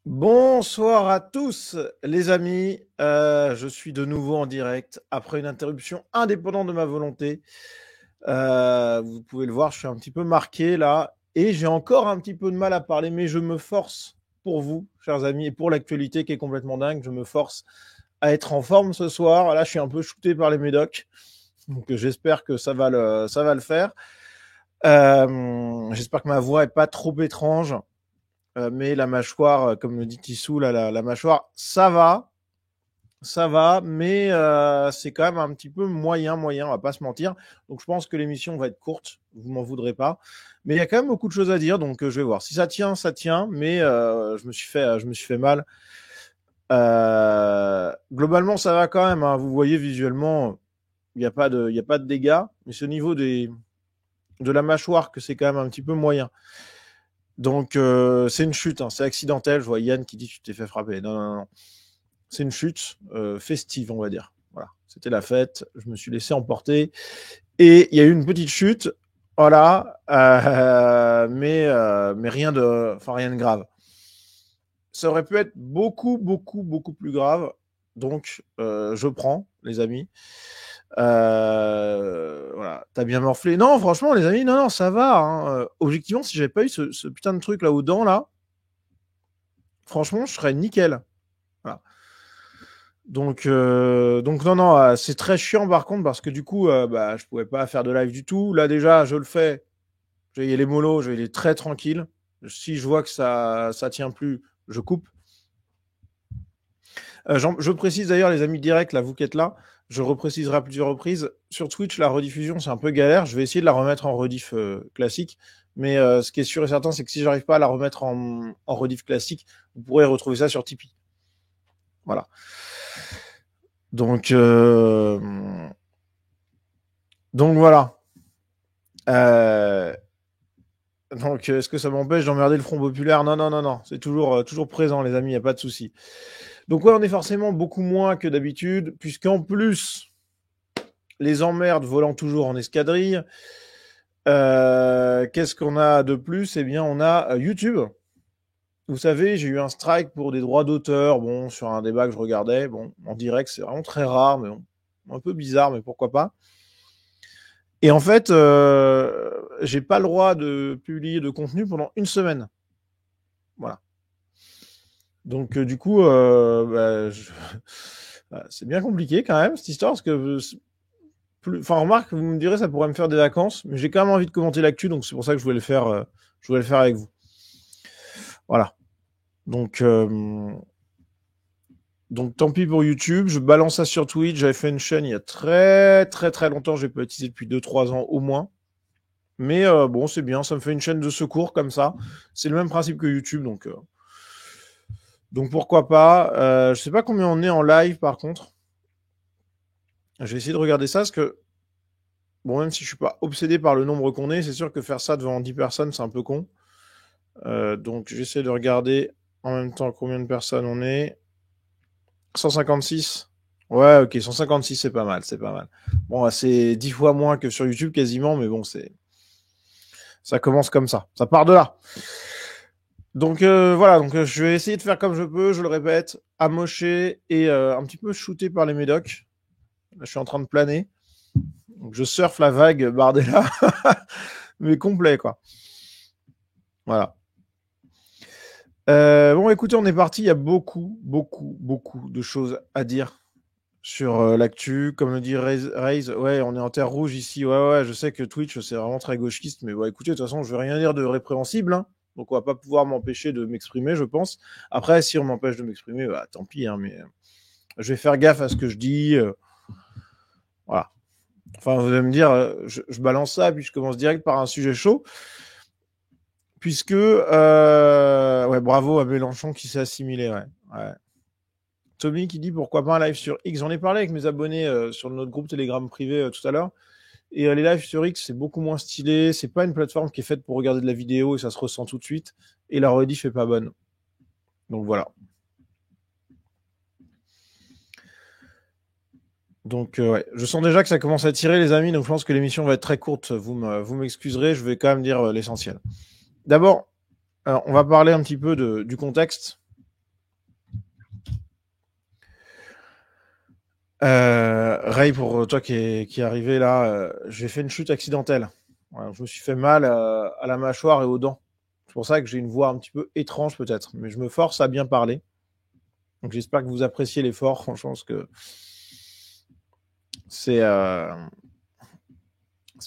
Bonsoir à tous les amis, je suis de nouveau en direct après une interruption indépendante de ma volonté. Vous pouvez le voir, je suis un petit peu marqué là et j'ai encore un petit peu de mal à parler, mais je me force pour vous, chers amis, et pour l'actualité qui est complètement dingue, je me force à être en forme ce soir. Là, je suis un peu shooté par les médocs, donc j'espère que ça va le faire. J'espère que ma voix est pas trop étrange. Mais la mâchoire, comme le dit Tissou, la mâchoire, ça va, mais c'est quand même un petit peu moyen, on va pas se mentir. Donc je pense que l'émission va être courte, vous m'en voudrez pas. Mais il y a quand même beaucoup de choses à dire, donc je vais voir. Si ça tient, ça tient, mais je me suis fait mal. Globalement, ça va quand même, hein. Vous voyez visuellement, il n'y a pas de dégâts, mais c'est au niveau de la mâchoire que c'est quand même un petit peu moyen. Donc c'est une chute, hein, c'est accidentel. Je vois Yann qui dit tu t'es fait frapper. Non. C'est une chute festive, on va dire. Voilà, c'était la fête. Je me suis laissé emporter et il y a eu une petite chute. Voilà, mais rien de grave. Ça aurait pu être beaucoup plus grave. Donc je prends, les amis. Voilà, t'as bien morflé. Non, franchement, les amis, non, ça va. Hein. Objectivement, si j'avais pas eu ce putain de truc là aux dents là, franchement, je serais nickel. Voilà. Donc non, c'est très chiant par contre parce que du coup, je pouvais pas faire de live du tout. Là déjà, je le fais. J'ai les mollos, je vais les très tranquille. Si je vois que ça tient plus, je coupe. Je précise d'ailleurs, les amis directs, là, vous qui êtes là, je repréciserai à plusieurs reprises. Sur Twitch, la rediffusion, c'est un peu galère. Je vais essayer de la remettre en rediff classique. Mais ce qui est sûr et certain, c'est que si j'arrive pas à la remettre en rediff classique, vous pourrez retrouver ça sur Tipeee. Voilà. Donc voilà. Donc, est-ce que ça m'empêche d'emmerder le Front Populaire ? Non. C'est toujours présent, les amis, il n'y a pas de souci. Donc, ouais, on est forcément beaucoup moins que d'habitude, puisqu'en plus, les emmerdes volant toujours en escadrille. Qu'est-ce qu'on a de plus ? Eh bien, on a YouTube. Vous savez, j'ai eu un strike pour des droits d'auteur, bon, sur un débat que je regardais. Bon, en direct, c'est vraiment très rare, mais bon, un peu bizarre, mais pourquoi pas. Et en fait, j'ai pas le droit de publier de contenu pendant une semaine. Voilà. Donc, du coup, c'est bien compliqué quand même, cette histoire, parce que... remarque, vous me direz, ça pourrait me faire des vacances, mais j'ai quand même envie de commenter l'actu, donc c'est pour ça que je voulais le faire avec vous. Voilà. Donc tant pis pour YouTube, je balance ça sur Twitch. J'avais fait une chaîne il y a très longtemps, j'ai pas utilisé depuis 2-3 ans au moins. Mais bon, c'est bien, ça me fait une chaîne de secours comme ça. C'est le même principe que YouTube, donc pourquoi pas. Je sais pas combien on est en live par contre. Je vais essayer de regarder ça parce que bon, même si je suis pas obsédé par le nombre qu'on est, c'est sûr que faire ça devant 10 personnes, c'est un peu con. Donc j'essaie de regarder en même temps combien de personnes on est. 156. Ouais, ok, 156, c'est pas mal. Bon, c'est 10 fois moins que sur YouTube quasiment, mais bon, ça commence comme ça. Ça part de là. Donc voilà, je vais essayer de faire comme je peux, je le répète, amoché et un petit peu shooté par les médocs. Là, je suis en train de planer. Donc je surfe la vague Bardella, mais complet, quoi. Voilà. Bon, écoutez, on est parti. Il y a beaucoup, beaucoup, beaucoup de choses à dire sur l'actu. Comme le dit Raze, ouais, on est en terre rouge ici. Ouais, ouais, je sais que Twitch, c'est vraiment très gauchiste, mais bon, écoutez, de toute façon, je vais rien dire de répréhensible, hein. Donc, on va pas pouvoir m'empêcher de m'exprimer, je pense. Après, si on m'empêche de m'exprimer, bah, tant pis, hein, mais je vais faire gaffe à ce que je dis. Voilà. Enfin, vous allez me dire, je balance ça, puis je commence direct par un sujet chaud. Puisque, ouais, bravo à Mélenchon qui s'est assimilé, ouais. Ouais. Tommy qui dit pourquoi pas un live sur X. J'en ai parlé avec mes abonnés sur notre groupe Telegram privé tout à l'heure. Et les lives sur X, c'est beaucoup moins stylé. C'est pas une plateforme qui est faite pour regarder de la vidéo et ça se ressent tout de suite. Et la rediff est pas bonne. Donc voilà. Donc ouais, je sens déjà que ça commence à tirer les amis. Donc je pense que l'émission va être très courte. Vous m'excuserez. Je vais quand même dire l'essentiel. D'abord, on va parler un petit peu du contexte. Ray, pour toi qui est arrivé là, j'ai fait une chute accidentelle. Voilà, je me suis fait mal à la mâchoire et aux dents. C'est pour ça que j'ai une voix un petit peu étrange peut-être, mais je me force à bien parler. Donc j'espère que vous appréciez l'effort. Franchement, parce que c'est pas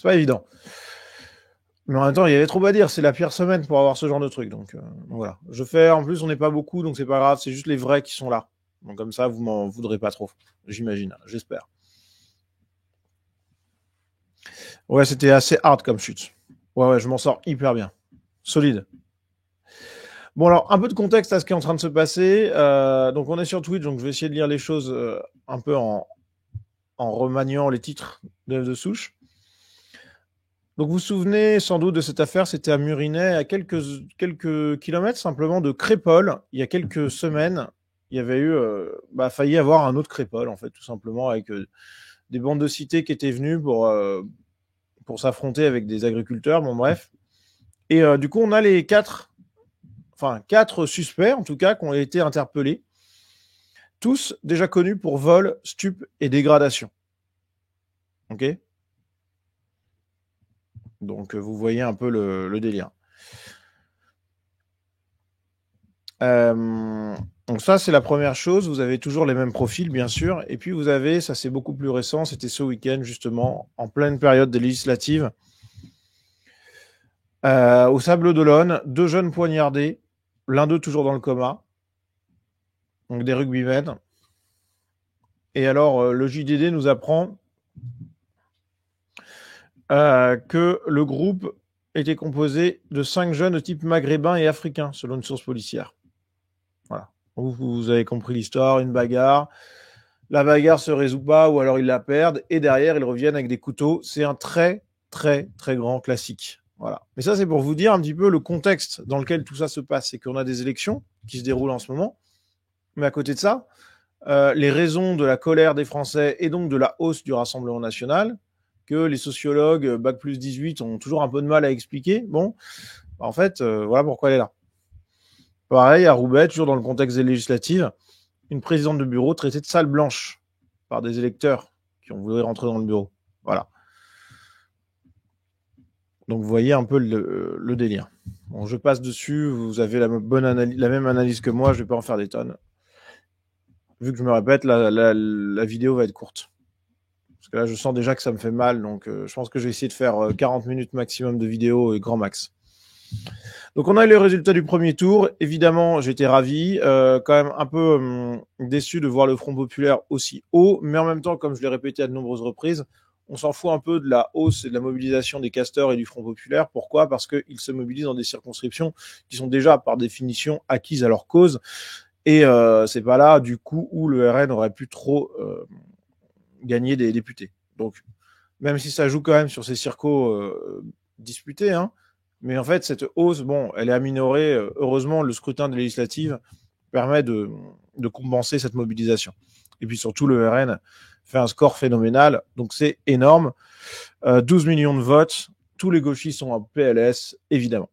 évident. Mais en même temps, il y avait trop à dire. C'est la pire semaine pour avoir ce genre de truc. Donc voilà. Je fais. En plus, on n'est pas beaucoup, donc c'est pas grave. C'est juste les vrais qui sont là. Donc comme ça, vous m'en voudrez pas trop. J'imagine. J'espère. Ouais, c'était assez hard comme chute. Ouais, ouais, je m'en sors hyper bien. Solide. Bon, alors, un peu de contexte à ce qui est en train de se passer. Donc, on est sur Twitch, donc je vais essayer de lire les choses un peu en remaniant les titres de souche. Donc, vous vous souvenez sans doute de cette affaire, c'était à Murinet, à quelques kilomètres simplement de Crépol. Il y a quelques semaines, il y avait eu, failli avoir un autre Crépol, en fait, tout simplement, avec des bandes de cités qui étaient venues pour s'affronter avec des agriculteurs. Bon, bref. Et du coup, on a les quatre suspects, en tout cas, qui ont été interpellés, tous déjà connus pour vol, stup et dégradation. Ok. Donc, vous voyez un peu le délire. Donc ça, c'est la première chose. Vous avez toujours les mêmes profils, bien sûr. Et puis, vous avez, ça c'est beaucoup plus récent, c'était ce week-end, justement, en pleine période des législatives, au Sable d'Olonne, 2 jeunes poignardés, l'un d'eux toujours dans le coma, donc des rugbymen. Et alors, le JDD nous apprend que le groupe était composé de 5 jeunes de type maghrébin et africain, selon une source policière. Voilà. Vous avez compris l'histoire, une bagarre. La bagarre se résout pas, ou alors ils la perdent, et derrière, ils reviennent avec des couteaux. C'est un très, très, très grand classique. Voilà. Mais ça, c'est pour vous dire un petit peu le contexte dans lequel tout ça se passe. C'est qu'on a des élections qui se déroulent en ce moment. Mais à côté de ça, les raisons de la colère des Français et donc de la hausse du Rassemblement national, que les sociologues Bac plus 18 ont toujours un peu de mal à expliquer. Bon, en fait, voilà pourquoi elle est là. Pareil, à Roubaix, toujours dans le contexte des législatives, une présidente de bureau traitée de salle blanche par des électeurs qui ont voulu rentrer dans le bureau. Voilà. Donc vous voyez un peu le délire. Bon, je passe dessus, vous avez la même analyse que moi, je ne vais pas en faire des tonnes. Vu que je me répète, la vidéo va être courte. Parce que là, je sens déjà que ça me fait mal, donc je pense que je vais essayer de faire 40 minutes maximum de vidéo et grand max. Donc on a eu les résultats du premier tour. Évidemment, j'étais ravi, quand même un peu déçu de voir le Front populaire aussi haut, mais en même temps, comme je l'ai répété à de nombreuses reprises, on s'en fout un peu de la hausse et de la mobilisation des casteurs et du Front populaire. Pourquoi ? Parce qu'ils se mobilisent dans des circonscriptions qui sont déjà, par définition, acquises à leur cause. Et c'est pas là, du coup, où le RN aurait pu trop gagner des députés. Donc, même si ça joue quand même sur ces circos disputés, hein, mais en fait, cette hausse, bon, elle est améliorée. Heureusement, le scrutin des législatives permet de compenser cette mobilisation. Et puis surtout, le RN fait un score phénoménal, donc c'est énorme. 12 millions de votes, tous les gauchistes sont en PLS, évidemment.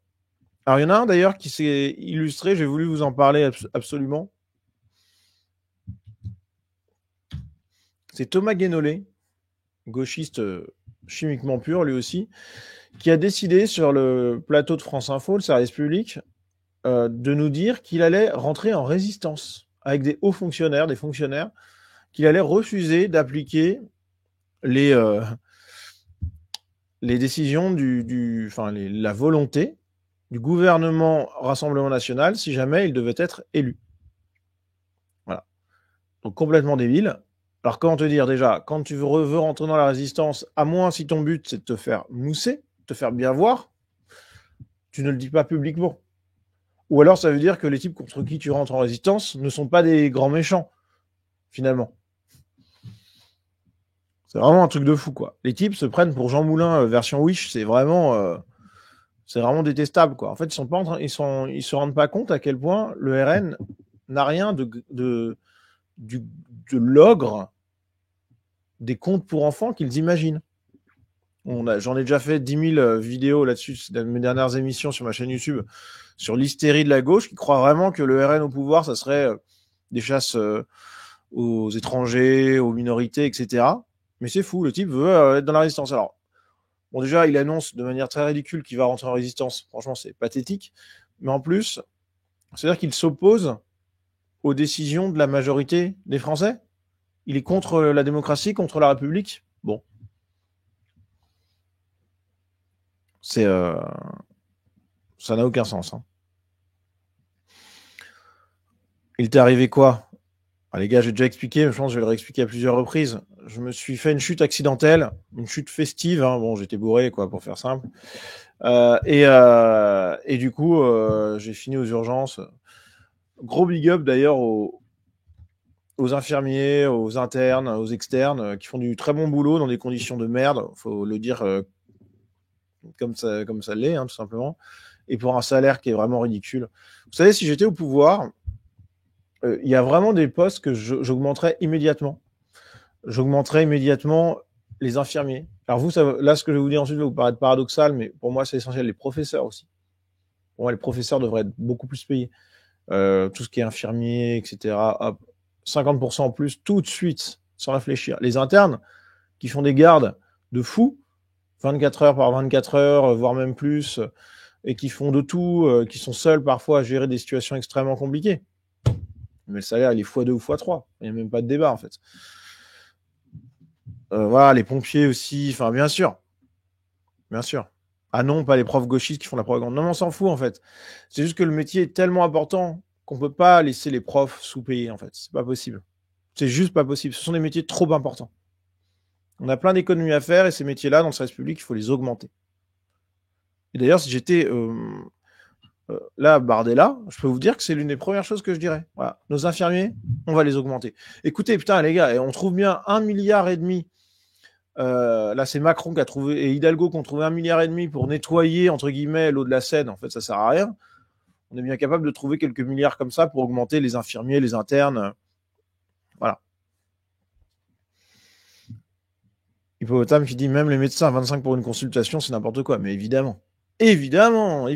Alors, il y en a un d'ailleurs qui s'est illustré, j'ai voulu vous en parler absolument. C'est Thomas Guénolé, gauchiste chimiquement pur, lui aussi, qui a décidé sur le plateau de France Info, le service public, de nous dire qu'il allait rentrer en résistance avec des hauts fonctionnaires, des fonctionnaires, qu'il allait refuser d'appliquer les décisions la volonté du gouvernement Rassemblement National si jamais il devait être élu. Voilà. Donc complètement débile. Alors comment te dire déjà, quand tu veux rentrer dans la résistance, à moins si ton but c'est de te faire mousser, te faire bien voir, tu ne le dis pas publiquement. Ou alors ça veut dire que les types contre qui tu rentres en résistance ne sont pas des grands méchants, finalement. C'est vraiment un truc de fou, quoi. Les types se prennent pour Jean Moulin version Wish, c'est vraiment détestable, quoi. En fait, ils se rendent pas compte à quel point le RN n'a rien de l'ogre des contes pour enfants qu'ils imaginent. J'en ai déjà fait 10 000 vidéos là-dessus, dans mes dernières émissions sur ma chaîne YouTube, sur l'hystérie de la gauche, qui croit vraiment que le RN au pouvoir, ça serait des chasses aux étrangers, aux minorités, etc. Mais c'est fou, le type veut être dans la résistance. Alors, bon, déjà, il annonce de manière très ridicule qu'il va rentrer en résistance. Franchement, c'est pathétique. Mais en plus, c'est-à-dire qu'il s'oppose aux décisions de la majorité des Français. Il est contre la démocratie, contre la République. Bon. Ça n'a aucun sens. Hein. Il t'est arrivé quoi? Les gars, j'ai déjà expliqué, mais je pense que je vais le réexpliquer à plusieurs reprises. Je me suis fait une chute accidentelle, une chute festive. Hein. Bon, j'étais bourré, quoi, pour faire simple. Et du coup, j'ai fini aux urgences. Gros big up d'ailleurs aux infirmiers, aux internes, aux externes, qui font du très bon boulot dans des conditions de merde. Faut le dire comme ça l'est, hein, tout simplement. Et pour un salaire qui est vraiment ridicule. Vous savez, si j'étais au pouvoir, il y a vraiment des postes que j'augmenterais immédiatement. J'augmenterais immédiatement les infirmiers. Alors vous, là, ce que je vais vous dire ensuite va vous paraître paradoxal, mais pour moi, c'est essentiel. Les professeurs aussi. Pour moi, les professeurs devraient être beaucoup plus payés. Tout ce qui est infirmier, etc. Hop, 50% en plus, tout de suite, sans réfléchir. Les internes, qui font des gardes de fous, 24 heures par 24 heures, voire même plus, et qui font de tout, qui sont seuls parfois à gérer des situations extrêmement compliquées. Mais le salaire, il est x2 ou x3. Il n'y a même pas de débat, en fait. Voilà, les pompiers aussi, enfin, bien sûr. Bien sûr. Ah non, pas les profs gauchistes qui font la propagande. Non, mais on s'en fout, en fait. C'est juste que le métier est tellement important qu'on peut pas laisser les profs sous-payés, en fait. C'est pas possible. C'est juste pas possible. Ce sont des métiers trop importants. On a plein d'économies à faire et ces métiers-là, dans le service public, il faut les augmenter. Et d'ailleurs, si j'étais là, Bardella, je peux vous dire que c'est l'une des premières choses que je dirais. Voilà. Nos infirmiers, on va les augmenter. Écoutez, putain, les gars, on trouve bien 1,5 milliard. Là, c'est Macron qui a trouvé, et Hidalgo qui ont trouvé 1,5 milliard pour nettoyer, entre guillemets, l'eau de la Seine. En fait, ça sert à rien. On est bien capable de trouver quelques milliards comme ça pour augmenter les infirmiers, les internes. Voilà. Hippopotame qui dit même les médecins à 25 pour une consultation, c'est n'importe quoi. Mais évidemment. Évidemment,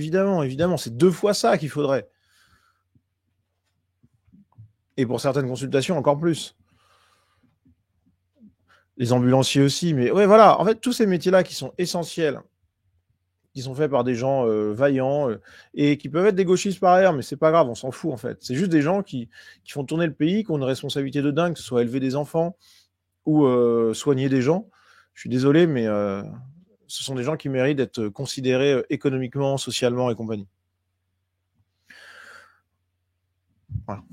c'est 2 fois ça qu'il faudrait. Et pour certaines consultations, encore plus. Les ambulanciers aussi. Mais ouais, voilà. En fait, tous ces métiers-là qui sont essentiels, qui sont faits par des gens vaillants et qui peuvent être des gauchistes par ailleurs, mais c'est pas grave, on s'en fout en fait. C'est juste des gens qui font tourner le pays, qui ont une responsabilité de dingue, que ce soit élever des enfants ou soigner des gens. Je suis désolé, mais ce sont des gens qui méritent d'être considérés économiquement, socialement et compagnie. Voilà.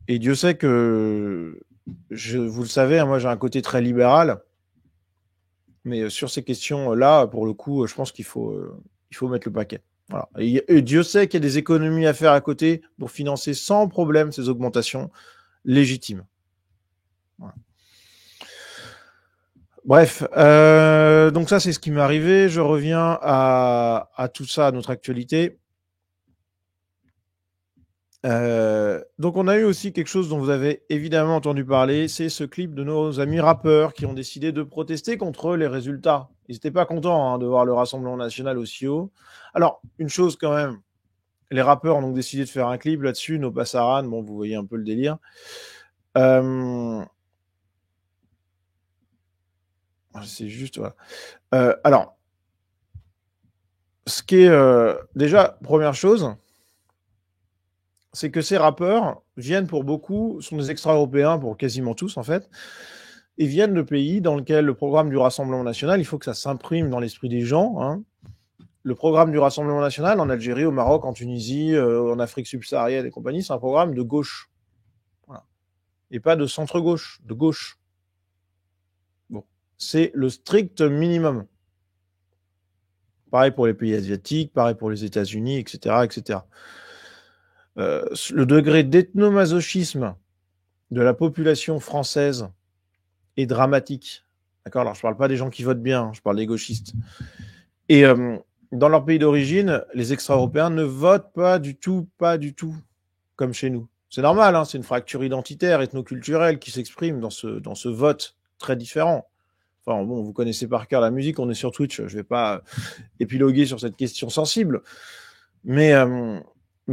Et Dieu sait que, vous le savez, hein, moi j'ai un côté très libéral, mais sur ces questions-là, pour le coup, je pense qu'il faut mettre le paquet. Voilà. Et Dieu sait qu'il y a des économies à faire à côté pour financer sans problème ces augmentations légitimes. Voilà. Bref, donc ça c'est ce qui m'est arrivé. Je reviens à tout ça, à notre actualité. Donc on a eu aussi quelque chose dont vous avez évidemment entendu parler, c'est ce clip de nos amis rappeurs qui ont décidé de protester contre les résultats. Ils n'étaient pas contents de voir le Rassemblement national aussi haut. Alors, une chose quand même, les rappeurs ont donc décidé de faire un clip là-dessus, No Passaran, bon, vous voyez un peu le délire. C'est juste, voilà. Alors, ce qui est déjà, première chose, c'est que ces rappeurs viennent pour beaucoup, sont des extra-européens pour quasiment tous en fait, et viennent de pays dans lesquels le programme du Rassemblement national, il faut que ça s'imprime dans l'esprit des gens. Hein. Le programme du Rassemblement national en Algérie, au Maroc, en Tunisie, en Afrique subsaharienne et compagnie, c'est un programme de gauche. Voilà. Et pas de centre-gauche, de gauche. Bon. C'est le strict minimum. Pareil pour les pays asiatiques, pareil pour les États-Unis, etc., etc. Le degré d'ethnomasochisme de la population française est dramatique. D'accord ? Alors, je ne parle pas des gens qui votent bien, je parle des gauchistes. Et dans leur pays d'origine, les extra-européens ne votent pas du tout, comme chez nous. C'est normal, hein, c'est une fracture identitaire, ethnoculturelle qui s'exprime dans ce vote très différent. Enfin, bon, vous connaissez par cœur la musique, on est sur Twitch, je ne vais pas épiloguer sur cette question sensible. Mais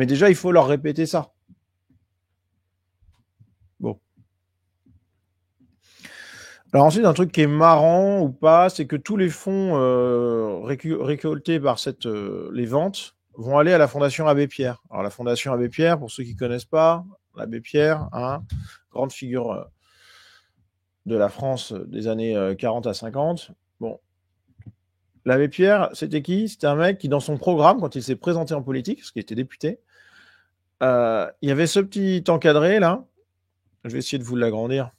déjà, il faut leur répéter ça. Bon. Alors ensuite, un truc qui est marrant ou pas, c'est que tous les fonds récoltés par les ventes vont aller à la Fondation Abbé Pierre. Alors la Fondation Abbé Pierre, pour ceux qui ne connaissent pas, l'Abbé Pierre, hein, grande figure de la France des années 40 à 50. Bon. L'Abbé Pierre, c'était qui ? C'était un mec qui, dans son programme, quand il s'est présenté en politique, parce qu'il était député, il y avait ce petit encadré, là. Je vais essayer de vous l'agrandir.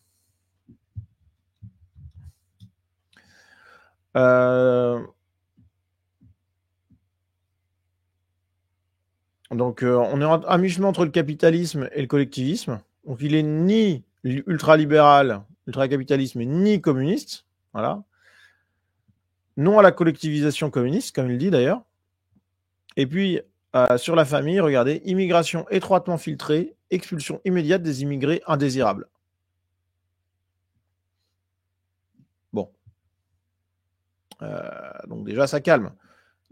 Donc, on est à mi-chemin entre le capitalisme et le collectivisme. Donc, il est ni ultralibéral, ultracapitalisme, ni communiste. Voilà. Non à la collectivisation communiste, comme il dit d'ailleurs. Et puis, sur la famille, regardez, immigration étroitement filtrée, expulsion immédiate des immigrés indésirables. Bon. Donc déjà, ça calme.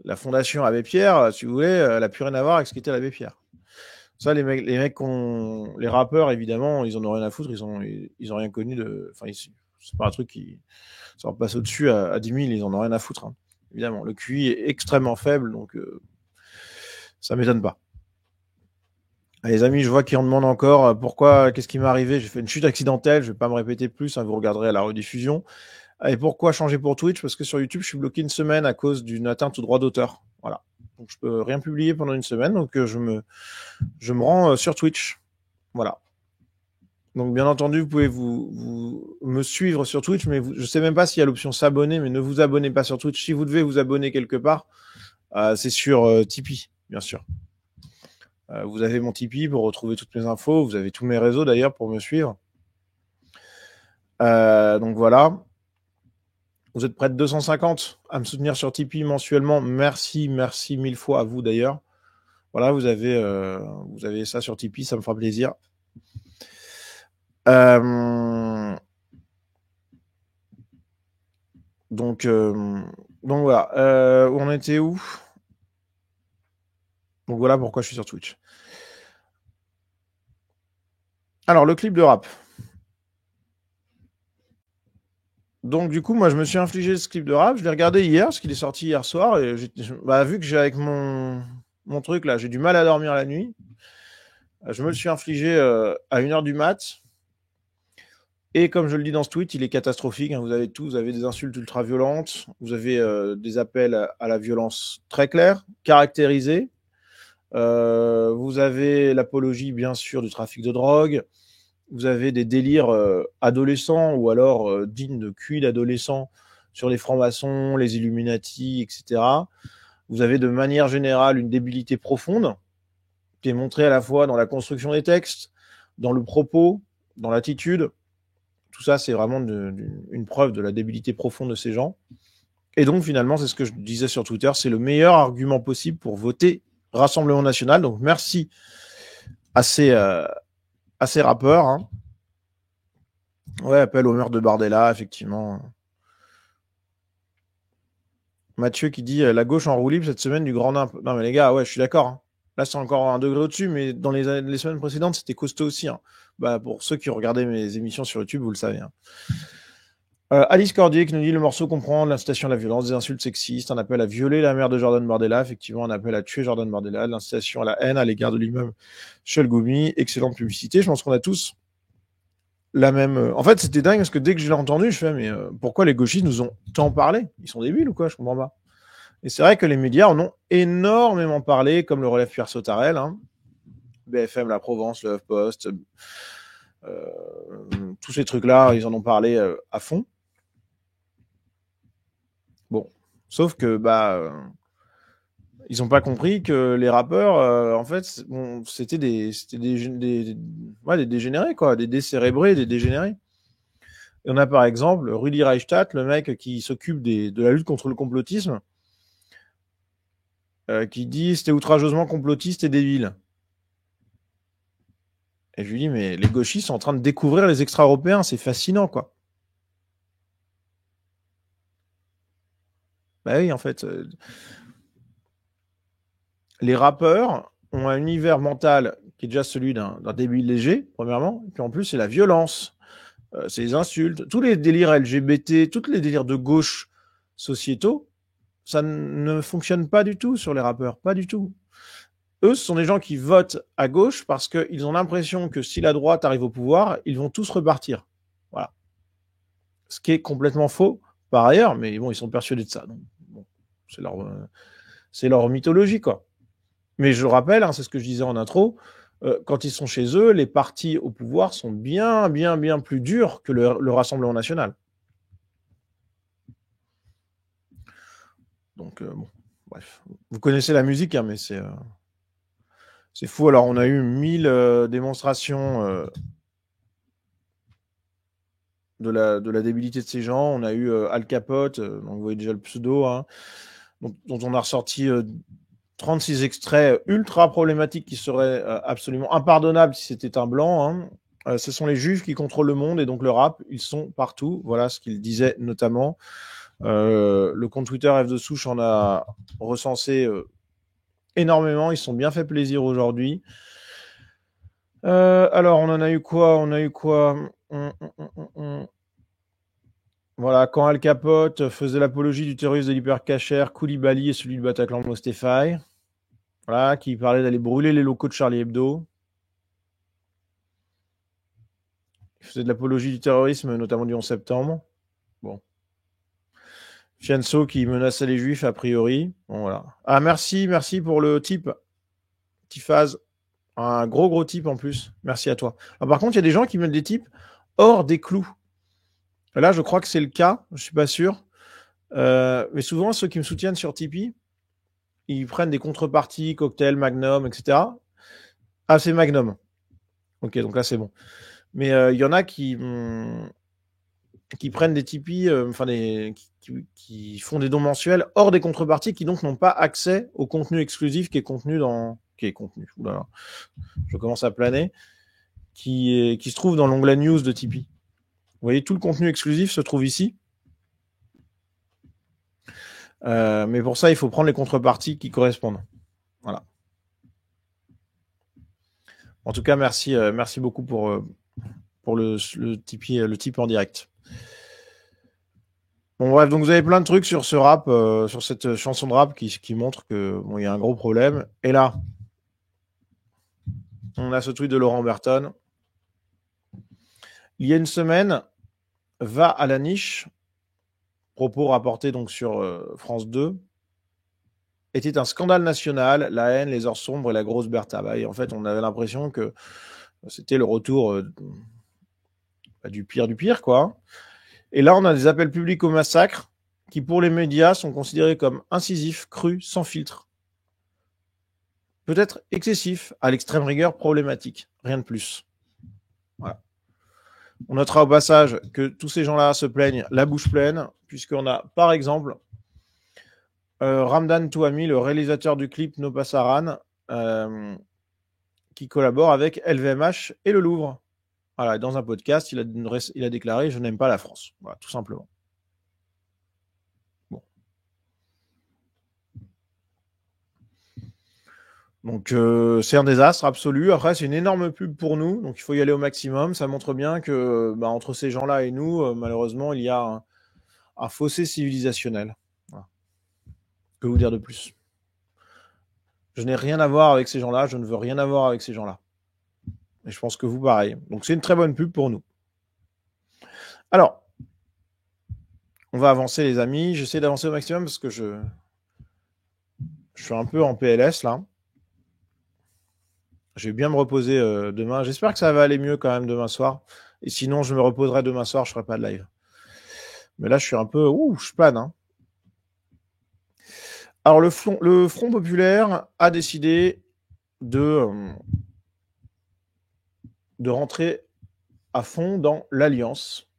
La fondation Abbé Pierre, si vous voulez, elle n'a plus rien à voir avec ce qu'était l'Abbé Pierre. Ça, les mecs les rappeurs, évidemment, ils en ont rien à foutre, ils ont rien connu de. Enfin, c'est pas un truc qui. Ça leur passe au-dessus à 10 000, ils en ont rien à foutre. Hein. Évidemment, le QI est extrêmement faible, donc ça m'étonne pas. Les amis, je vois qu'ils en demandent encore pourquoi, qu'est-ce qui m'est arrivé. J'ai fait une chute accidentelle, je vais pas me répéter plus, hein, vous regarderez à la rediffusion. Et pourquoi changer pour Twitch ? Parce que sur YouTube, je suis bloqué une semaine à cause d'une atteinte au droit d'auteur. Voilà. Donc je peux rien publier pendant une semaine, donc je me rends sur Twitch. Voilà. Donc bien entendu, vous pouvez vous me suivre sur Twitch, mais je sais même pas s'il y a l'option s'abonner, mais ne vous abonnez pas sur Twitch. Si vous devez vous abonner quelque part, c'est sur Tipeee, bien sûr. Vous avez mon Tipeee pour retrouver toutes mes infos. Vous avez tous mes réseaux d'ailleurs pour me suivre. Donc voilà. Vous êtes près de 250 à me soutenir sur Tipeee mensuellement. Merci mille fois à vous d'ailleurs. Voilà, vous avez ça sur Tipeee, ça me fera plaisir. Donc voilà. On était où ? Donc voilà pourquoi je suis sur Twitch. Alors, le clip de rap. Donc du coup, moi, je me suis infligé ce clip de rap. Je l'ai regardé hier, parce qu'il est sorti hier soir. Et vu que j'ai avec mon truc là, j'ai du mal à dormir la nuit. Je me le suis infligé à 1h du mat. Et comme je le dis dans ce tweet, il est catastrophique. Hein. Vous avez tout. Vous avez des insultes ultra violentes. Vous avez des appels à la violence très clairs, caractérisés. Vous avez l'apologie, bien sûr, du trafic de drogue. Vous avez des délires adolescents ou alors dignes de QI d'adolescents sur les francs-maçons, les Illuminati, etc. Vous avez de manière générale une débilité profonde qui est montrée à la fois dans la construction des textes, dans le propos, dans l'attitude. Tout ça, c'est vraiment une preuve de la débilité profonde de ces gens. Et donc, finalement, c'est ce que je disais sur Twitter, c'est le meilleur argument possible pour voter Rassemblement National. Donc, merci à ces rappeurs. Hein. Ouais, appel au meurtre de Bardella, effectivement. Mathieu qui dit la gauche en roue libre cette semaine du grand nimp. Non, mais les gars, ouais, je suis d'accord. Hein. Là, c'est encore un degré au-dessus, mais dans les semaines précédentes, c'était costaud aussi. Hein. Pour ceux qui regardaient mes émissions sur YouTube, vous le savez. Hein. Alice Cordier qui nous dit le morceau comprend l'incitation à la violence, des insultes sexistes, un appel à violer la mère de Jordan Bardella, effectivement un appel à tuer Jordan Bardella, l'incitation à la haine à l'égard de lui-même, Chelgoumi, excellente publicité. Je pense qu'on a tous la même. En fait, c'était dingue parce que dès que je l'ai entendu, je fais mais pourquoi les gauchistes nous ont tant parlé? Ils sont débiles ou quoi? Je comprends pas. Et c'est vrai que les médias en ont énormément parlé, comme le relève Pierre Sautarel, hein. BFM, La Provence, le HuffPost, tous ces trucs-là, ils en ont parlé à fond. Bon, sauf que ils n'ont pas compris que les rappeurs, en fait, bon, c'était des dégénérés, quoi, des décérébrés, des dégénérés. Et on a par exemple Rudi Reichstadt, le mec qui s'occupe de la lutte contre le complotisme, qui dit c'était outrageusement complotiste et débile. Et je lui dis mais les gauchistes sont en train de découvrir les extra-européens, c'est fascinant, quoi. Bah oui, en fait, les rappeurs ont un univers mental qui est déjà celui d'un débile léger, premièrement, et puis en plus c'est la violence. C'est les insultes, tous les délires LGBT, tous les délires de gauche sociétaux, ça ne fonctionne pas du tout sur les rappeurs, pas du tout. Eux, ce sont des gens qui votent à gauche parce qu'ils ont l'impression que si la droite arrive au pouvoir, ils vont tous repartir. Voilà. Ce qui est complètement faux par ailleurs, mais bon, ils sont persuadés de ça. Donc, bon, c'est leur mythologie, quoi. Mais je rappelle, hein, c'est ce que je disais en intro, quand ils sont chez eux, les partis au pouvoir sont bien, bien, bien plus durs que le Rassemblement national. Donc, bon, bref. Vous connaissez la musique, hein, mais c'est fou. Alors, on a eu 1000 démonstrations de la débilité de ces gens. On a eu Al Capote, donc vous voyez déjà le pseudo, hein, dont on a ressorti 36 extraits ultra problématiques qui seraient absolument impardonnables si c'était un blanc. Hein. Ce sont les juifs qui contrôlent le monde et donc le rap, ils sont partout. Voilà ce qu'il disait notamment. Le compte Twitter F de Souche en a recensé énormément. Ils se sont bien fait plaisir aujourd'hui. Alors, on en a eu quoi? On a eu quoi? Voilà, quand Al Capote faisait l'apologie du terrorisme de l'hypercacher, Koulibaly et celui du Bataclan de Mostefai. Voilà, qui parlait d'aller brûler les locaux de Charlie Hebdo. Il faisait de l'apologie du terrorisme, notamment du 11 septembre. Bon. Fianso qui menaçait les juifs, a priori. Bon, voilà. Ah, merci pour le type. Tifaz. Un gros type en plus. Merci à toi. Alors, par contre, il y a des gens qui mettent des types hors des clous. Là, je crois que c'est le cas. Je suis pas sûr. Mais souvent, ceux qui me soutiennent sur Tipeee, ils prennent des contreparties, cocktails, Magnum, etc. Ah, c'est Magnum. Ok, donc là, c'est bon. Mais il y en a qui prennent des Tipeee, qui font des dons mensuels hors des contreparties, qui donc n'ont pas accès au contenu exclusif qui est contenu dans... Oulala, je commence à planer. Qui se trouve dans l'onglet News de Tipeee. Vous voyez, tout le contenu exclusif se trouve ici. Mais pour ça, il faut prendre les contreparties qui correspondent. Voilà. En tout cas, merci beaucoup pour le Tipeee, le Tipeee en direct. Bon bref, donc vous avez plein de trucs sur ce rap, sur cette chanson de rap qui montre que bon, il y a un gros problème. Et là, on a ce tweet de Laurent Berton. Il y a une semaine, va à la niche, propos rapportés donc sur France 2, était un scandale national, la haine, les heures sombres et la grosse Bertha. Et en fait, on avait l'impression que c'était le retour du pire, quoi. Et là, on a des appels publics au massacre qui, pour les médias, sont considérés comme incisifs, crus, sans filtre. Peut-être excessifs, à l'extrême rigueur problématique. Rien de plus. Voilà. On notera au passage que tous ces gens-là se plaignent la bouche pleine, puisqu'on a, par exemple, Ramdan Touhami, le réalisateur du clip No Passaran, qui collabore avec LVMH et le Louvre. Voilà, dans un podcast, il a déclaré « Je n'aime pas la France ». Voilà, tout simplement. Bon. Donc c'est un désastre absolu. Après, c'est une énorme pub pour nous, donc il faut y aller au maximum. Ça montre bien que entre ces gens-là et nous, malheureusement, il y a un fossé civilisationnel. Voilà. Que vous dire de plus? Je n'ai rien à voir avec ces gens-là, je ne veux rien avoir avec ces gens-là. Et je pense que vous, pareil. Donc c'est une très bonne pub pour nous. Alors, on va avancer, les amis. J'essaie d'avancer au maximum parce que je suis un peu en PLS là. Je vais bien me reposer demain. J'espère que ça va aller mieux quand même demain soir. Et sinon, je me reposerai demain soir, je ferai pas de live. Mais là, je suis un peu... Ouh, je plane. Hein. Alors, le Front Populaire a décidé de rentrer à fond dans l'alliance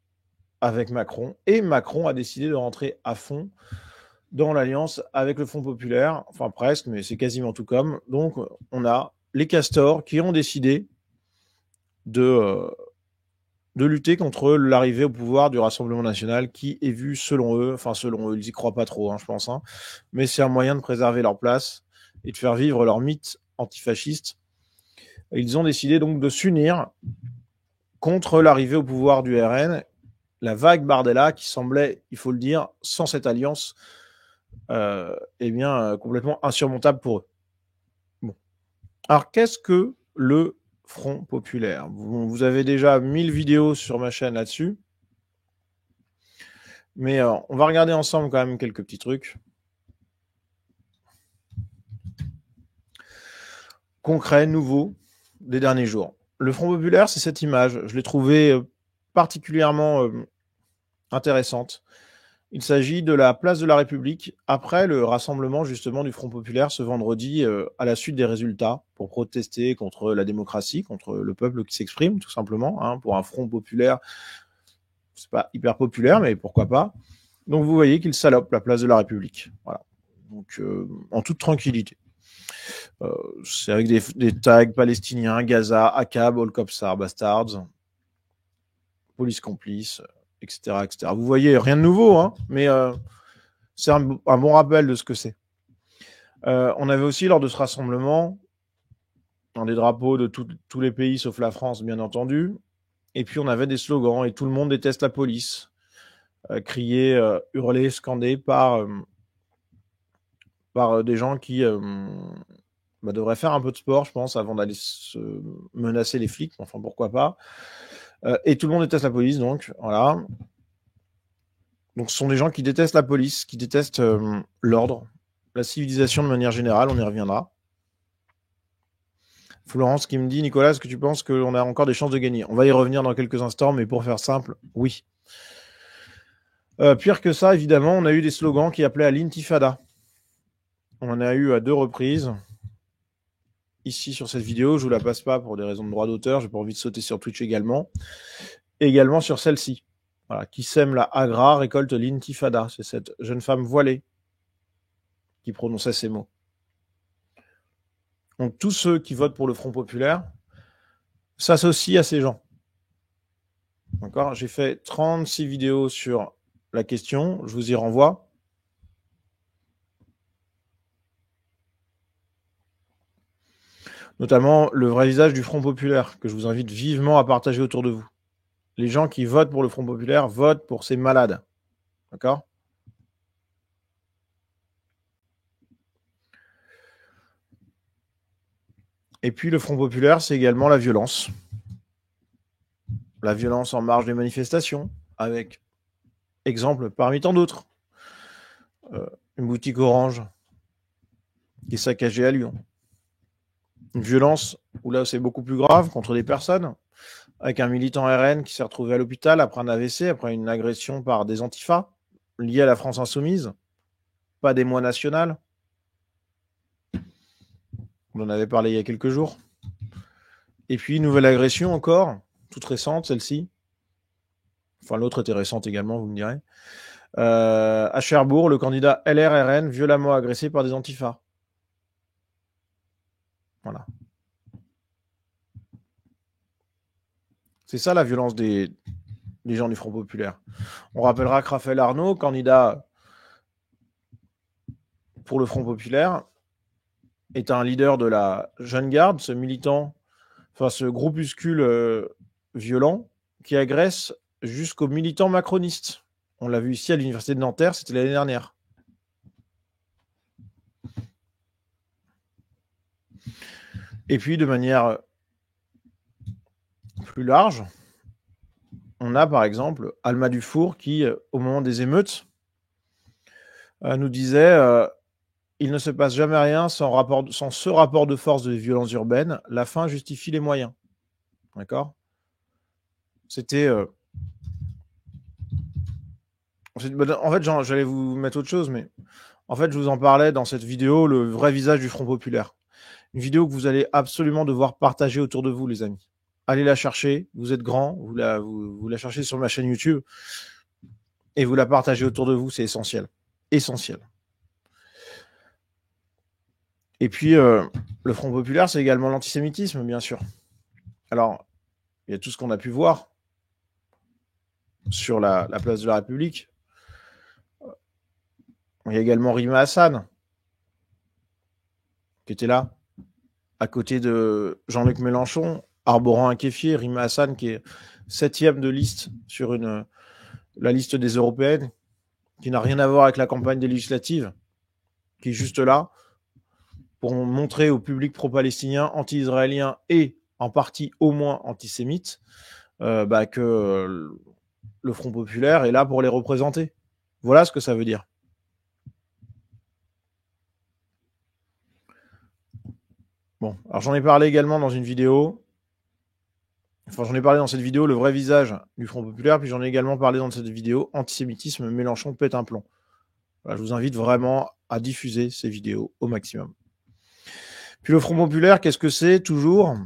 avec Macron. Et Macron a décidé de rentrer à fond dans l'alliance avec le Front Populaire. Enfin, presque, mais c'est quasiment tout comme. Donc, on a les castors qui ont décidé de lutter contre l'arrivée au pouvoir du Rassemblement national qui est vu, selon eux, ils y croient pas trop, je pense, mais c'est un moyen de préserver leur place et de faire vivre leur mythe antifasciste. Ils ont décidé donc de s'unir contre l'arrivée au pouvoir du RN, la vague Bardella qui semblait, il faut le dire, sans cette alliance, complètement insurmontable pour eux. Bon. Alors, qu'est-ce que le Front Populaire? Vous avez déjà 1000 vidéos sur ma chaîne là-dessus. Mais on va regarder ensemble quand même quelques petits trucs. Concrets, nouveaux, des derniers jours. Le Front Populaire, c'est cette image. Je l'ai trouvée particulièrement intéressante. Il s'agit de la place de la République après le rassemblement justement du Front Populaire ce vendredi à la suite des résultats pour protester contre la démocratie, contre le peuple qui s'exprime tout simplement. Pour un Front Populaire, c'est pas hyper populaire, mais pourquoi pas. Donc vous voyez qu'il salope la place de la République. Voilà. Donc en toute tranquillité. C'est avec des tags palestiniens, Gaza, Akab, All Cops Are Bastards, police complice, etc., etc. Vous voyez, rien de nouveau, mais c'est un bon rappel de ce que c'est. On avait aussi, lors de ce rassemblement, des drapeaux de tous les pays, sauf la France, bien entendu. Et puis, on avait des slogans, et tout le monde déteste la police. Criés, hurlés, scandés par des gens qui devraient faire un peu de sport, je pense, avant d'aller se menacer les flics. Enfin, pourquoi pas. Et tout le monde déteste la police, donc, voilà. Donc, ce sont des gens qui détestent la police, qui détestent l'ordre, la civilisation de manière générale, on y reviendra. Florence qui me dit, Nicolas, est-ce que tu penses qu'on a encore des chances de gagner? On va y revenir dans quelques instants, mais pour faire simple, oui. Pire que ça, évidemment, on a eu des slogans qui appelaient à l'intifada. On en a eu à 2 reprises. Ici, sur cette vidéo, je ne vous la passe pas pour des raisons de droit d'auteur, j'ai pas envie de sauter sur Twitch également. Et également sur celle-ci. Voilà, qui sème la Agra récolte l'intifada. C'est cette jeune femme voilée qui prononçait ces mots. Donc tous ceux qui votent pour le Front Populaire s'associent à ces gens. D'accord ? J'ai fait 36 vidéos sur la question, je vous y renvoie. Notamment le vrai visage du Front Populaire, que je vous invite vivement à partager autour de vous. Les gens qui votent pour le Front Populaire votent pour ces malades. D'accord ? Et puis le Front Populaire, c'est également la violence. La violence en marge des manifestations, avec exemple parmi tant d'autres. Une boutique Orange qui est saccagée à Lyon. Une violence où là c'est beaucoup plus grave contre des personnes, avec un militant RN qui s'est retrouvé à l'hôpital après un AVC, après une agression par des antifas liés à la France insoumise, pas des mois nationales. On en avait parlé il y a quelques jours. Et puis, nouvelle agression encore, toute récente, celle-ci. Enfin, l'autre était récente également, vous me direz. À Cherbourg, le candidat LR-RN violemment agressé par des antifas. Voilà. C'est ça la violence des gens du Front Populaire. On rappellera que Raphaël Arnaud, candidat pour le Front Populaire, est un leader de la Jeune Garde, ce militant, enfin ce groupuscule violent qui agresse jusqu'aux militants macronistes. On l'a vu ici à l'université de Nanterre, c'était l'année dernière. Et puis de manière plus large, on a par exemple Alma Dufour qui, au moment des émeutes, nous disait il ne se passe jamais rien sans ce rapport de force des violences urbaines. La fin justifie les moyens. D'accord ? C'était. En fait, j'allais vous mettre autre chose, mais en fait, je vous en parlais dans cette vidéo, le vrai visage du Front populaire. Une vidéo que vous allez absolument devoir partager autour de vous, les amis. Allez la chercher, vous êtes grand, vous la cherchez sur ma chaîne YouTube et vous la partagez autour de vous, c'est essentiel. Essentiel. Et puis, le Front populaire, c'est également l'antisémitisme, bien sûr. Alors, il y a tout ce qu'on a pu voir sur la place de la République. Il y a également Rima Hassan, qui était là, à côté de Jean-Luc Mélenchon, arborant un kéfier. Rima Hassan, qui est 7e de liste sur la liste des européennes, qui n'a rien à voir avec la campagne des législatives, qui est juste là pour montrer au public pro-palestinien, anti-israélien et en partie au moins antisémite, que le Front populaire est là pour les représenter. Voilà ce que ça veut dire. Bon, alors j'en ai parlé également dans une vidéo. Enfin, j'en ai parlé dans cette vidéo, le vrai visage du Front populaire, puis j'en ai également parlé dans cette vidéo, antisémitisme, Mélenchon pète un plomb. Voilà, je vous invite vraiment à diffuser ces vidéos au maximum. Puis le Front populaire, qu'est-ce que c'est toujours ?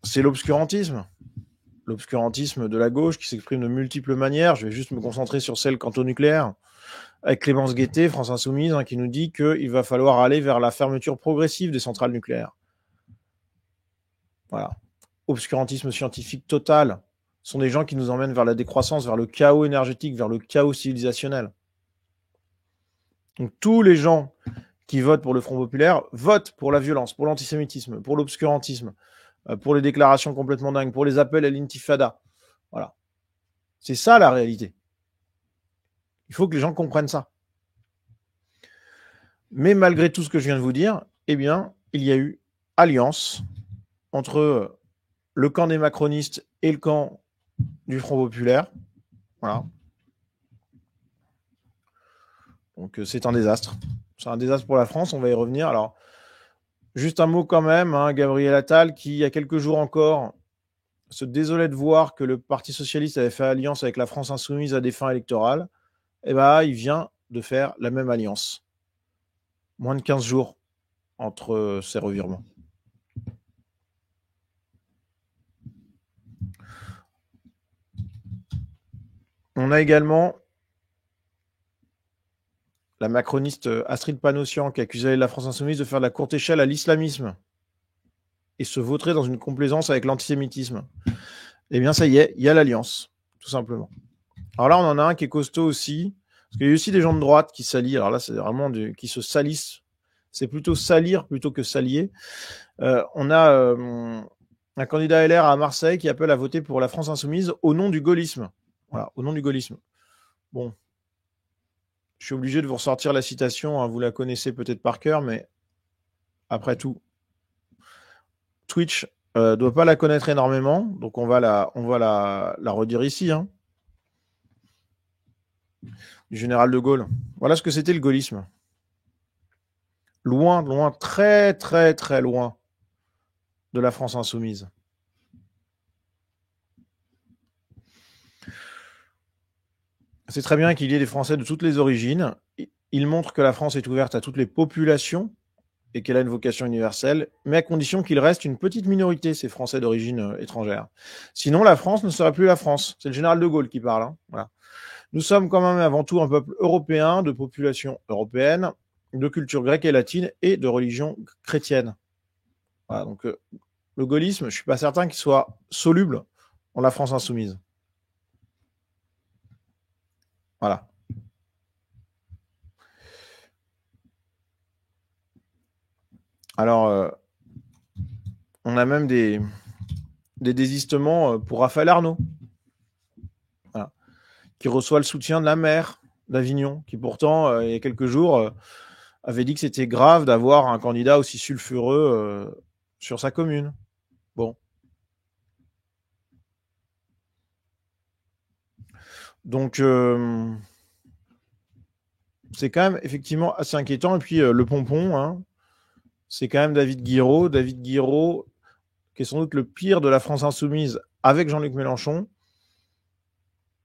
C'est l'obscurantisme. L'obscurantisme de la gauche qui s'exprime de multiples manières. Je vais juste me concentrer sur celle quant au nucléaire. Avec Clémence Guettet, France Insoumise, qui nous dit qu'il va falloir aller vers la fermeture progressive des centrales nucléaires. Voilà. Obscurantisme scientifique total. Ce sont des gens qui nous emmènent vers la décroissance, vers le chaos énergétique, vers le chaos civilisationnel. Donc tous les gens qui votent pour le Front populaire votent pour la violence, pour l'antisémitisme, pour l'obscurantisme, pour les déclarations complètement dingues, pour les appels à l'intifada. Voilà. C'est ça la réalité. Il faut que les gens comprennent ça. Mais malgré tout ce que je viens de vous dire, eh bien, il y a eu alliance entre le camp des macronistes et le camp du Front populaire. Voilà. Donc c'est un désastre. C'est un désastre pour la France, on va y revenir. Alors, juste un mot quand même, Gabriel Attal, qui il y a quelques jours encore se désolait de voir que le Parti socialiste avait fait alliance avec la France insoumise à des fins électorales. Eh bien, il vient de faire la même alliance. Moins de 15 jours entre ces revirements. On a également la macroniste Astrid Panossian qui accusait la France insoumise de faire de la courte échelle à l'islamisme et se vautrer dans une complaisance avec l'antisémitisme. Eh bien, ça y est, il y a l'alliance, tout simplement. Alors là, on en a un qui est costaud aussi, parce qu'il y a aussi des gens de droite qui s'allient. Alors là, c'est vraiment qui se salissent. C'est plutôt salir plutôt que s'allier. On a un candidat LR à Marseille qui appelle à voter pour la France insoumise au nom du gaullisme. Voilà, au nom du gaullisme. Bon, je suis obligé de vous ressortir la citation, vous la connaissez peut-être par cœur, mais après tout, Twitch doit pas la connaître énormément, donc on va la redire ici. Du général de Gaulle. Voilà ce que c'était le gaullisme. Loin, loin, très, très, très loin de la France insoumise. C'est très bien qu'il y ait des Français de toutes les origines. Il montre que la France est ouverte à toutes les populations et qu'elle a une vocation universelle, mais à condition qu'il reste une petite minorité, ces Français d'origine étrangère. Sinon, la France ne serait plus la France. C'est le général de Gaulle qui parle. Voilà. Nous sommes quand même avant tout un peuple européen, de population européenne, de culture grecque et latine et de religion chrétienne. Voilà, donc le gaullisme, je ne suis pas certain qu'il soit soluble en la France insoumise. Voilà. Alors, on a même des désistements pour Raphaël Arnaud, voilà, qui reçoit le soutien de la maire d'Avignon, qui pourtant, il y a quelques jours, avait dit que c'était grave d'avoir un candidat aussi sulfureux sur sa commune. Bon. Donc, c'est quand même effectivement assez inquiétant. Et puis, le pompon, hein, c'est quand même David Guiraud. David Guiraud, qui est sans doute le pire de la France insoumise avec Jean-Luc Mélenchon,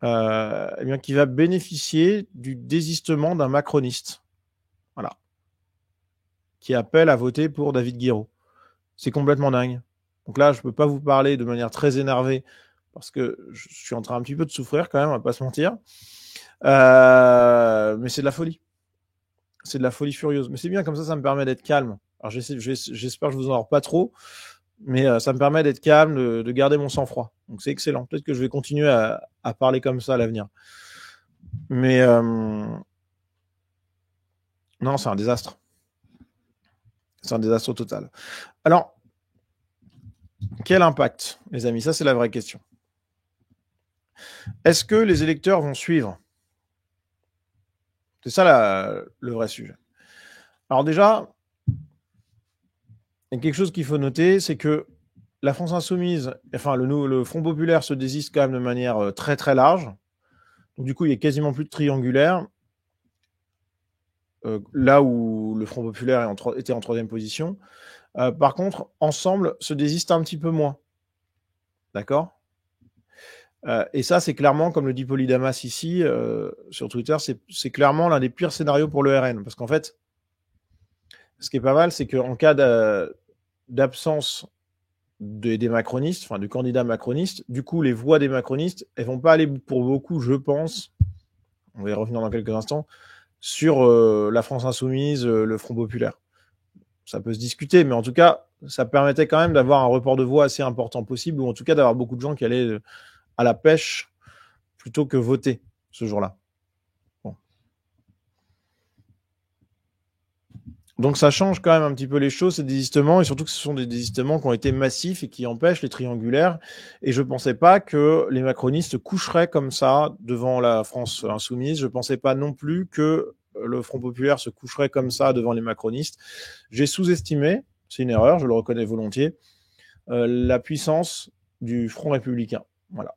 eh bien, qui va bénéficier du désistement d'un macroniste. Voilà. Qui appelle à voter pour David Guiraud. C'est complètement dingue. Donc là, je ne peux pas vous parler de manière très énervée parce que je suis en train un petit peu de souffrir quand même, on va pas se mentir. Mais c'est de la folie. C'est de la folie furieuse. Mais c'est bien, comme ça me permet d'être calme. Alors j'espère que je vous en aure pas trop, mais ça me permet d'être calme, de garder mon sang-froid. Donc c'est excellent. Peut-être que je vais continuer à parler comme ça à l'avenir. Mais non, c'est un désastre. C'est un désastre total. Alors, quel impact, les amis? Ça, c'est la vraie question. Est-ce que les électeurs vont suivre? C'est ça le vrai sujet. Alors déjà, il y a quelque chose qu'il faut noter, c'est que la France insoumise, enfin le Front populaire se désiste quand même de manière très très large. Donc du coup, il y a quasiment plus de triangulaire. Là où le Front populaire était en troisième position. Par contre, Ensemble se désiste un petit peu moins. D'accord ? Et ça, c'est clairement, comme le dit Polydamas ici, sur Twitter, c'est clairement l'un des pires scénarios pour le RN. Parce qu'en fait, ce qui est pas mal, c'est qu'en cas d'absence des macronistes, enfin du candidat macroniste, du coup, les voix des macronistes, elles vont pas aller pour beaucoup, je pense, on va y revenir dans quelques instants, sur la France insoumise, le Front populaire. Ça peut se discuter, mais en tout cas, ça permettait quand même d'avoir un report de voix assez important possible, ou en tout cas d'avoir beaucoup de gens qui allaient à la pêche plutôt que voter ce jour-là. Bon. Donc ça change quand même un petit peu les choses, ces désistements, et surtout que ce sont des désistements qui ont été massifs et qui empêchent les triangulaires. Et je ne pensais pas que les macronistes coucheraient comme ça devant la France insoumise. Je ne pensais pas non plus que le Front populaire se coucherait comme ça devant les macronistes. J'ai sous-estimé, c'est une erreur, je le reconnais volontiers, la puissance du Front républicain. Voilà.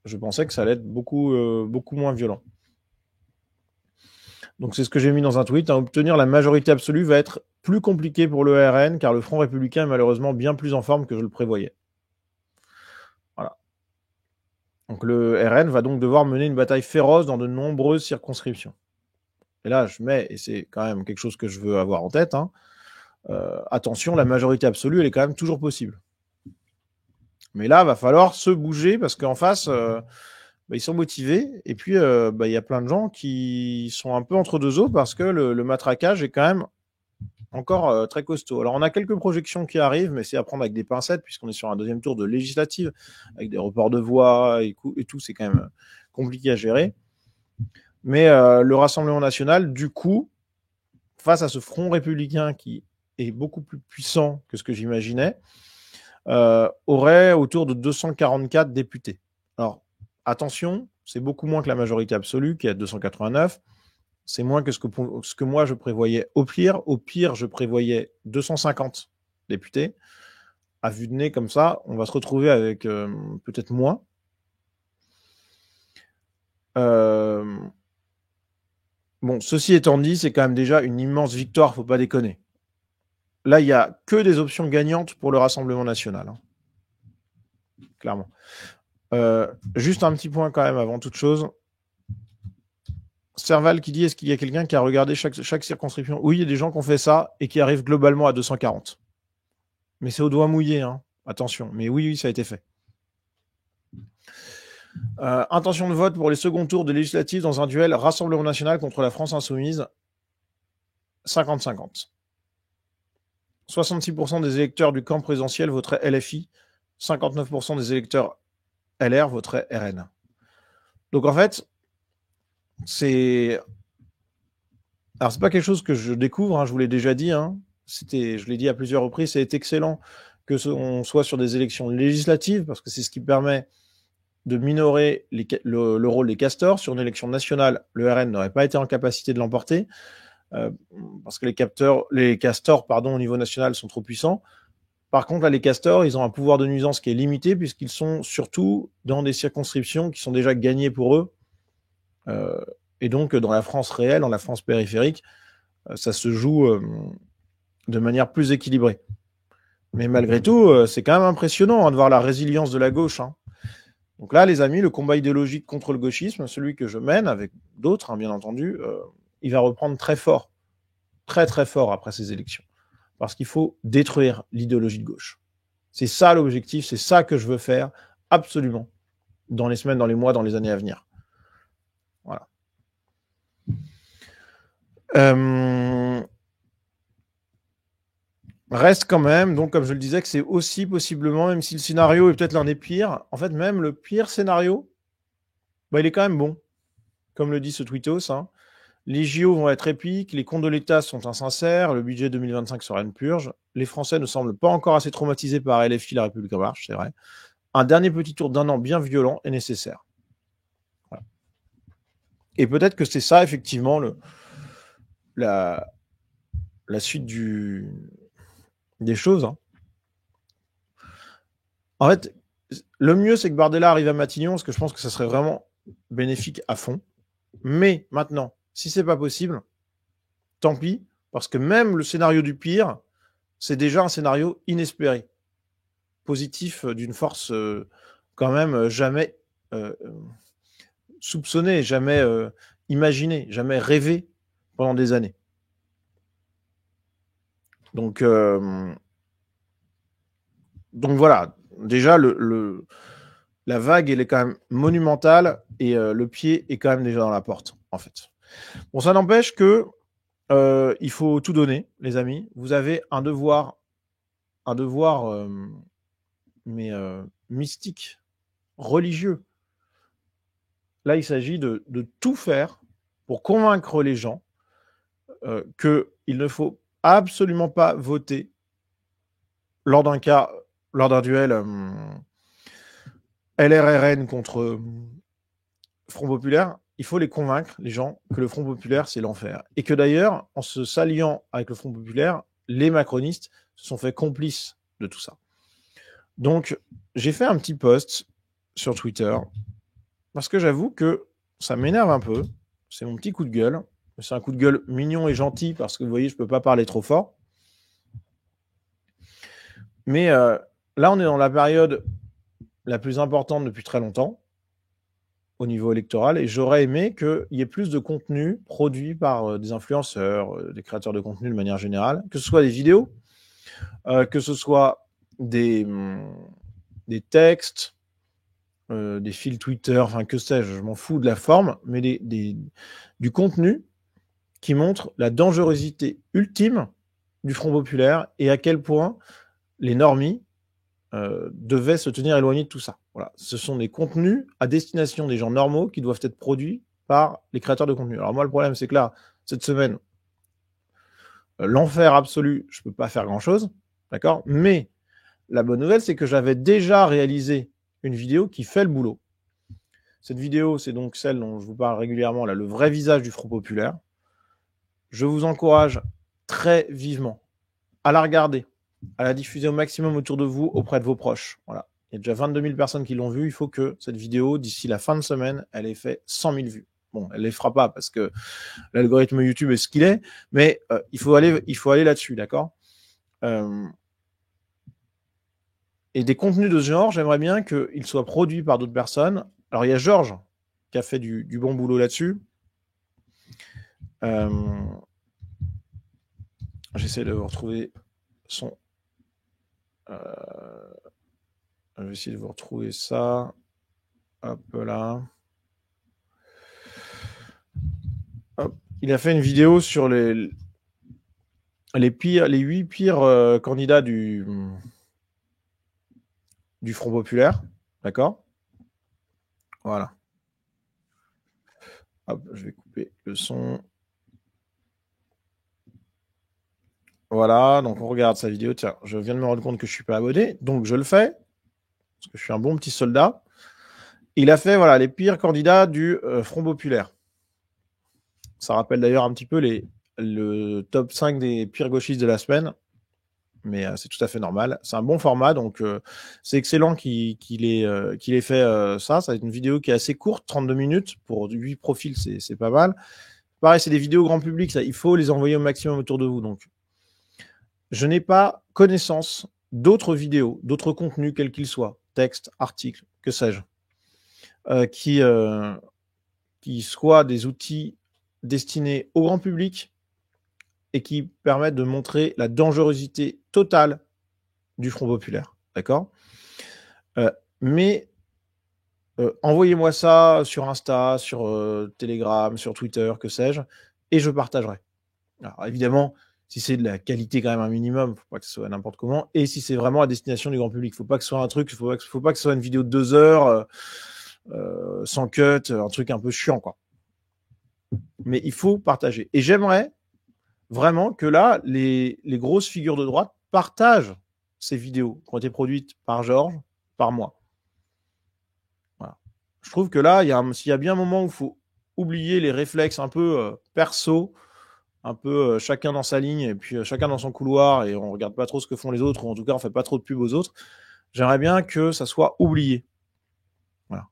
Je pensais que ça allait être beaucoup moins violent. Donc c'est ce que j'ai mis dans un tweet. Obtenir la majorité absolue va être plus compliqué pour le RN, car le Front républicain est malheureusement bien plus en forme que je le prévoyais. Voilà. Donc le RN va donc devoir mener une bataille féroce dans de nombreuses circonscriptions. Et là, je mets, et c'est quand même quelque chose que je veux avoir en tête, attention, la majorité absolue, elle est quand même toujours possible. Mais là, il va falloir se bouger, parce qu'en face, ils sont motivés, et puis y a plein de gens qui sont un peu entre deux eaux, parce que le matraquage est quand même encore très costaud. Alors on a quelques projections qui arrivent, mais c'est à prendre avec des pincettes, puisqu'on est sur un deuxième tour de législative, avec des reports de voix et tout, c'est quand même compliqué à gérer. Mais le Rassemblement national, du coup, face à ce front républicain qui est beaucoup plus puissant que ce que j'imaginais, aurait autour de 244 députés. Alors, attention, c'est beaucoup moins que la majorité absolue, qui est à 289. C'est moins que ce que moi je prévoyais. Au pire, je prévoyais 250 députés. À vue de nez, comme ça, on va se retrouver avec peut-être moins. Bon, ceci étant dit, c'est quand même déjà une immense victoire, faut pas déconner. Là, il n'y a que des options gagnantes pour le Rassemblement national. Hein. Clairement. Juste un petit point quand même avant toute chose. Serval qui dit, est-ce qu'il y a quelqu'un qui a regardé chaque circonscription? Oui, il y a des gens qui ont fait ça et qui arrivent globalement à 240. Mais c'est au doigt mouillé, hein. Attention. Mais oui, ça a été fait. Intention de vote pour les seconds tours de législatives dans un duel Rassemblement national contre la France insoumise. 50-50. 66% des électeurs du camp présidentiel voteraient LFI. 59% des électeurs LR voteraient RN. Donc en fait, c'est... Alors c'est pas quelque chose que je découvre, hein, je vous l'ai déjà dit, hein. je l'ai dit à plusieurs reprises, c'est excellent qu'on soit sur des élections législatives, parce que c'est ce qui permet de minorer le rôle des castors. Sur une élection nationale, le RN n'aurait pas été en capacité de l'emporter, parce que les castors au niveau national sont trop puissants. Par contre, là, les castors, ils ont un pouvoir de nuisance qui est limité, puisqu'ils sont surtout dans des circonscriptions qui sont déjà gagnées pour eux. Et donc, dans la France réelle, dans la France périphérique, ça se joue de manière plus équilibrée. Mais malgré tout, c'est quand même impressionnant de voir la résilience de la gauche. Donc là, les amis, le combat idéologique contre le gauchisme, celui que je mène avec d'autres, bien entendu, il va reprendre très fort, très très fort après ces élections. Parce qu'il faut détruire l'idéologie de gauche. C'est ça l'objectif, c'est ça que je veux faire absolument dans les semaines, dans les mois, dans les années à venir. Voilà. Reste quand même, donc comme je le disais, que c'est aussi possiblement, même si le scénario est peut-être l'un des pires, en fait même le pire scénario, il est quand même bon. Comme le dit ce tweetos, les JO vont être épiques, les comptes de l'État sont insincères, le budget 2025 sera une purge, les Français ne semblent pas encore assez traumatisés par LFI, La République en marche, c'est vrai. Un dernier petit tour d'un an bien violent est nécessaire. Voilà. Et peut-être que c'est ça, effectivement, la suite des choses. En fait, le mieux, c'est que Bardella arrive à Matignon, parce que je pense que ça serait vraiment bénéfique à fond. Mais maintenant, si c'est pas possible, tant pis, parce que même le scénario du pire, c'est déjà un scénario inespéré, positif d'une force quand même jamais soupçonnée, jamais imaginée, jamais rêvée pendant des années. Donc voilà, déjà la vague, elle est quand même monumentale et le pied est quand même déjà dans la porte, en fait. Bon, ça n'empêche que il faut tout donner, les amis. Vous avez un devoir mystique, religieux. Là, il s'agit de tout faire pour convaincre les gens qu'il ne faut absolument pas voter lors d'un duel LRRN contre Front Populaire. Il faut les convaincre, les gens, que le Front Populaire, c'est l'enfer. Et que d'ailleurs, en se s'alliant avec le Front Populaire, les macronistes se sont fait complices de tout ça. Donc, j'ai fait un petit post sur Twitter, parce que j'avoue que ça m'énerve un peu. C'est mon petit coup de gueule. C'est un coup de gueule mignon et gentil, parce que vous voyez, je ne peux pas parler trop fort. Mais là, on est dans la période la plus importante depuis très longtemps, au niveau électoral, et j'aurais aimé qu'il y ait plus de contenu produit par des influenceurs, des créateurs de contenu de manière générale, que ce soit des vidéos, que ce soit des textes, des fils Twitter, enfin que sais-je, je m'en fous de la forme, mais du contenu qui montre la dangerosité ultime du Front Populaire et à quel point les normies devaient se tenir éloignés de tout ça. Voilà. Ce sont des contenus à destination des gens normaux qui doivent être produits par les créateurs de contenu. Alors moi, le problème, c'est que là, cette semaine, l'enfer absolu, je ne peux pas faire grand-chose, d'accord ? Mais la bonne nouvelle, c'est que j'avais déjà réalisé une vidéo qui fait le boulot. Cette vidéo, c'est donc celle dont je vous parle régulièrement, là, le vrai visage du Front Populaire. Je vous encourage très vivement à la regarder, à la diffuser au maximum autour de vous, auprès de vos proches. Voilà. Il y a déjà 22 000 personnes qui l'ont vue. Il faut que cette vidéo, d'ici la fin de semaine, elle ait fait 100 000 vues. Bon, elle ne les fera pas parce que l'algorithme YouTube est ce qu'il est, mais il faut aller là-dessus, d'accord ? Et des contenus de ce genre, j'aimerais bien qu'ils soient produits par d'autres personnes. Alors, il y a Georges qui a fait du bon boulot là-dessus. J'essaie de vous retrouver son... je vais essayer de vous retrouver ça. Hop là. Hop. Il a fait une vidéo sur les 8 pires candidats du Front Populaire. D'accord ? Voilà. Hop, je vais couper le son. Voilà, donc on regarde sa vidéo. Tiens, je viens de me rendre compte que je suis pas abonné, donc je le fais, parce que je suis un bon petit soldat. Il a fait voilà, les pires candidats du Front Populaire. Ça rappelle d'ailleurs un petit peu le top 5 des pires gauchistes de la semaine, mais c'est tout à fait normal. C'est un bon format, donc c'est excellent qu'il ait fait ça. Ça va être une vidéo qui est assez courte, 32 minutes. Pour 8 profils, c'est pas mal. Pareil, c'est des vidéos grand public, ça, il faut les envoyer au maximum autour de vous. Donc, je n'ai pas connaissance d'autres vidéos, d'autres contenus, quels qu'ils soient, textes, articles, que sais-je, qui soient des outils destinés au grand public et qui permettent de montrer la dangerosité totale du Front Populaire. D'accord Mais envoyez-moi ça sur Insta, sur Telegram, sur Twitter, que sais-je, et je partagerai. Alors évidemment, si c'est de la qualité quand même un minimum, faut pas que ce soit n'importe comment, et si c'est vraiment à destination du grand public, faut pas que ce soit un truc, faut pas que ce soit une vidéo de 2 heures sans cut, un truc un peu chiant quoi. Mais il faut partager. Et j'aimerais vraiment que là, les grosses figures de droite partagent ces vidéos qui ont été produites par Georges, par moi. Voilà. Je trouve que là, s'il y a bien un moment où il faut oublier les réflexes un peu perso, un peu chacun dans sa ligne et puis chacun dans son couloir et on regarde pas trop ce que font les autres, ou en tout cas on fait pas trop de pub aux autres, j'aimerais bien que ça soit oublié. Voilà.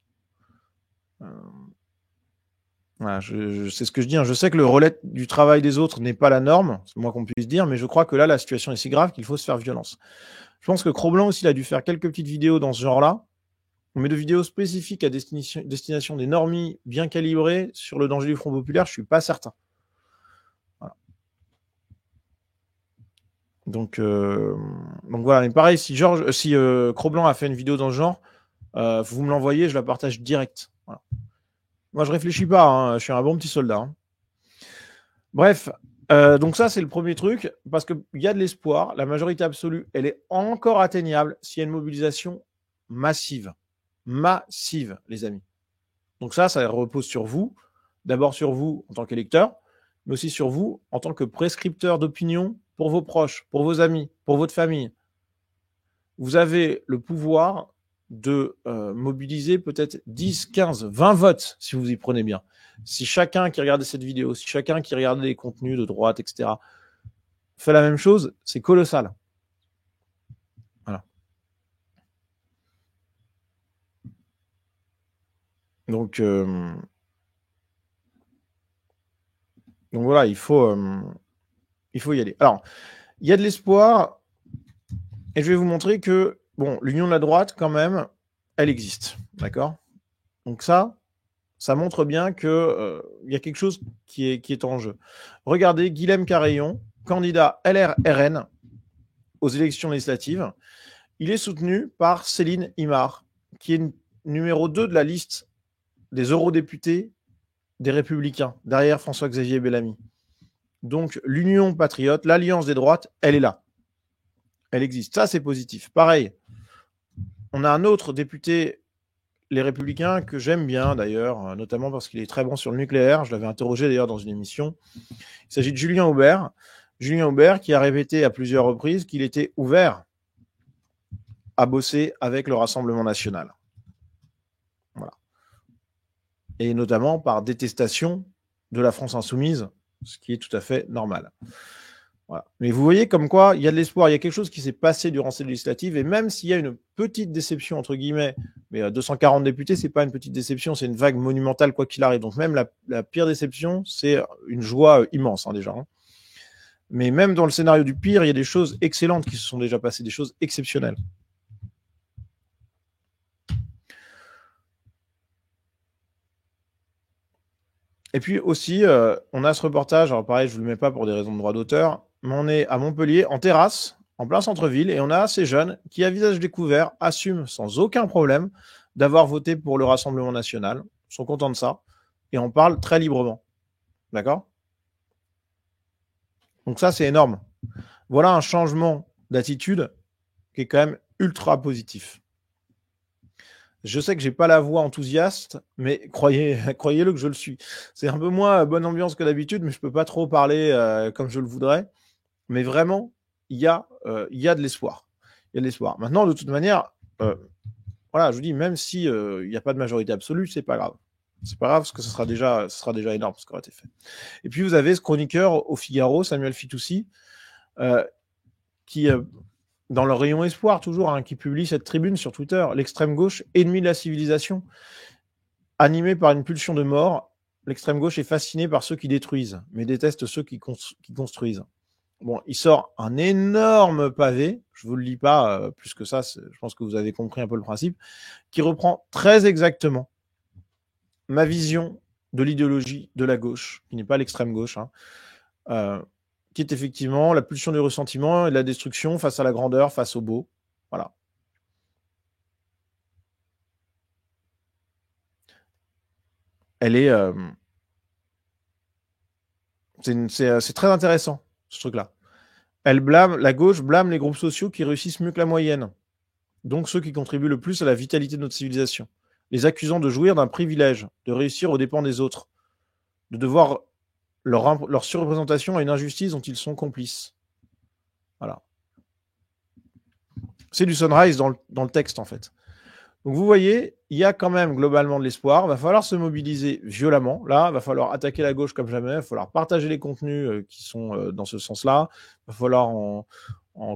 Voilà, c'est ce que je dis. Hein. Je sais que le relais du travail des autres n'est pas la norme, c'est moins qu'on puisse dire, mais je crois que là, la situation est si grave qu'il faut se faire violence. Je pense que Cro-Blanc aussi, il a dû faire quelques petites vidéos dans ce genre-là, mais de vidéos spécifiques à destination des normies bien calibrées sur le danger du Front Populaire, je suis pas certain. Voilà. Donc voilà, mais pareil, si Cro-Blanc a fait une vidéo dans ce genre, vous me l'envoyez, je la partage direct. Voilà. Moi, je réfléchis pas, hein, je suis un bon petit soldat. Hein. Bref, donc ça, c'est le premier truc, parce qu'il y a de l'espoir. La majorité absolue, elle est encore atteignable s'il y a une mobilisation massive. Massive, les amis. Donc ça repose sur vous. D'abord sur vous en tant qu'électeur, mais aussi sur vous en tant que prescripteur d'opinion pour vos proches, pour vos amis, pour votre famille. Vous avez le pouvoir de mobiliser peut-être 10, 15, 20 votes, si vous y prenez bien. Si chacun qui regarde cette vidéo, si chacun qui regarde les contenus de droite, etc., fait la même chose, c'est colossal. Voilà. Donc voilà, il faut y aller. Alors, il y a de l'espoir, et je vais vous montrer que, bon, l'union de la droite, quand même, elle existe. D'accord ? Donc ça montre bien qu'il y a quelque chose qui est en jeu. Regardez, Guilhem Carayon, candidat LR-RN aux élections législatives, il est soutenu par Céline Imar, qui est numéro 2 de la liste des eurodéputés des Républicains, derrière François-Xavier Bellamy. Donc l'Union patriote, l'alliance des droites, elle est là. Elle existe. Ça, c'est positif. Pareil, on a un autre député, les Républicains, que j'aime bien d'ailleurs, notamment parce qu'il est très bon sur le nucléaire. Je l'avais interrogé d'ailleurs dans une émission. Il s'agit de Julien Aubert. Julien Aubert qui a répété à plusieurs reprises qu'il était ouvert à bosser avec le Rassemblement national. Voilà. Et notamment par détestation de la France insoumise, ce qui est tout à fait normal. Voilà. Mais vous voyez comme quoi il y a de l'espoir, il y a quelque chose qui s'est passé durant ces législatives, et même s'il y a une petite déception, entre guillemets, mais 240 députés, c'est pas une petite déception, c'est une vague monumentale quoi qu'il arrive. Donc même la pire déception, c'est une joie immense hein, déjà. Hein. Mais même dans le scénario du pire, il y a des choses excellentes qui se sont déjà passées, des choses exceptionnelles. Et puis aussi, on a ce reportage, alors pareil, je ne vous le mets pas pour des raisons de droit d'auteur, mais on est à Montpellier, en terrasse, en plein centre-ville, et on a ces jeunes qui, à visage découvert, assument sans aucun problème d'avoir voté pour le Rassemblement national, sont contents de ça, et on parle très librement. D'accord ? Donc ça, c'est énorme. Voilà un changement d'attitude qui est quand même ultra positif. Je sais que j'ai pas la voix enthousiaste, mais croyez-le que je le suis. C'est un peu moins bonne ambiance que d'habitude, mais je peux pas trop parler comme je le voudrais. Mais vraiment, il y a de l'espoir. Il y a de l'espoir. Maintenant, de toute manière, voilà, je vous dis, même si il n'y a pas de majorité absolue, c'est pas grave. C'est pas grave parce que ce sera déjà énorme ce qui aura été fait. Et puis vous avez ce chroniqueur au Figaro, Samuel Fitoussi, qui dans le rayon espoir toujours, hein, qui publie cette tribune sur Twitter, l'extrême gauche, ennemi de la civilisation, animé par une pulsion de mort, l'extrême gauche est fascinée par ceux qui détruisent, mais déteste ceux qui construisent. Bon, il sort un énorme pavé, je vous le lis pas plus que ça, je pense que vous avez compris un peu le principe, qui reprend très exactement ma vision de l'idéologie de la gauche, qui n'est pas l'extrême gauche, hein, qui est effectivement la pulsion du ressentiment et de la destruction face à la grandeur, face au beau. Voilà. Elle est... c'est très intéressant, ce truc-là. La gauche blâme les groupes sociaux qui réussissent mieux que la moyenne, donc ceux qui contribuent le plus à la vitalité de notre civilisation, les accusant de jouir d'un privilège, de réussir aux dépens des autres, de devoir leur surreprésentation à une injustice dont ils sont complices. Voilà. C'est du Sunrise dans le texte, en fait. Donc vous voyez, il y a quand même globalement de l'espoir. Il va falloir se mobiliser violemment. Là, il va falloir attaquer la gauche comme jamais. Il va falloir partager les contenus qui sont dans ce sens-là. Il va falloir en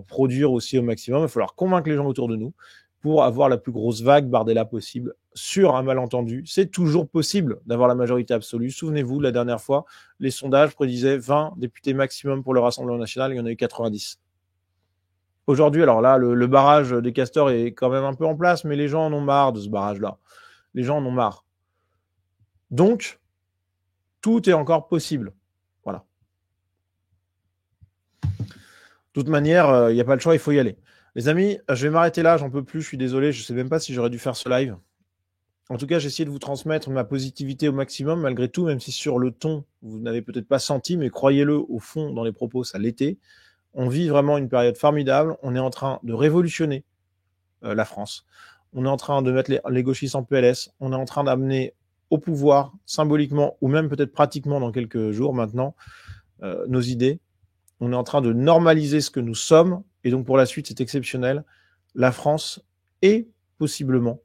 produire aussi au maximum. Il va falloir convaincre les gens autour de nous pour avoir la plus grosse vague Bardella possible sur un malentendu. C'est toujours possible d'avoir la majorité absolue. Souvenez-vous, la dernière fois, les sondages prédisaient 20 députés maximum pour le Rassemblement national. Il y en a eu 90. Aujourd'hui, alors là, le barrage des castors est quand même un peu en place, mais les gens en ont marre de ce barrage-là. Les gens en ont marre. Donc, tout est encore possible. Voilà. De toute manière, il n'y a pas le choix, il faut y aller. Les amis, je vais m'arrêter là, j'en peux plus, je suis désolé, je ne sais même pas si j'aurais dû faire ce live. En tout cas, j'ai essayé de vous transmettre ma positivité au maximum, malgré tout, même si sur le ton, vous n'avez peut-être pas senti, mais croyez-le, au fond, dans les propos, ça l'était. On vit vraiment une période formidable, on est en train de révolutionner la France. On est en train de mettre les gauchistes en PLS, on est en train d'amener au pouvoir, symboliquement, ou même peut-être pratiquement dans quelques jours maintenant, nos idées. On est en train de normaliser ce que nous sommes, et donc pour la suite, c'est exceptionnel. La France est possiblement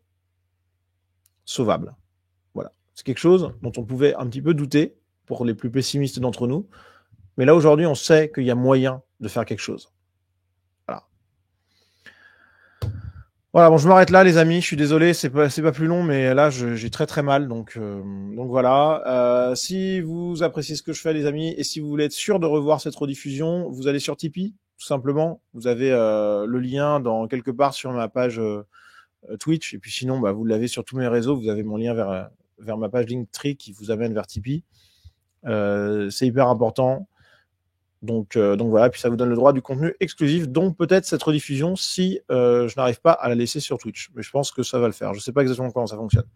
sauvable. Voilà. C'est quelque chose dont on pouvait un petit peu douter pour les plus pessimistes d'entre nous. Mais là, aujourd'hui, on sait qu'il y a moyen de faire quelque chose. Voilà. Voilà, bon, je m'arrête là, les amis. Je suis désolé, c'est pas plus long, mais là, j'ai très très mal. Donc voilà. Si vous appréciez ce que je fais, les amis, et si vous voulez être sûr de revoir cette rediffusion, vous allez sur Tipeee, tout simplement. Vous avez le lien quelque part sur ma page Twitch. Et puis sinon, vous l'avez sur tous mes réseaux. Vous avez mon lien vers ma page Linktree qui vous amène vers Tipeee. C'est hyper important. Donc voilà, puis ça vous donne le droit du contenu exclusif, donc peut-être cette rediffusion si je n'arrive pas à la laisser sur Twitch. Mais je pense que ça va le faire. Je ne sais pas exactement comment ça fonctionne.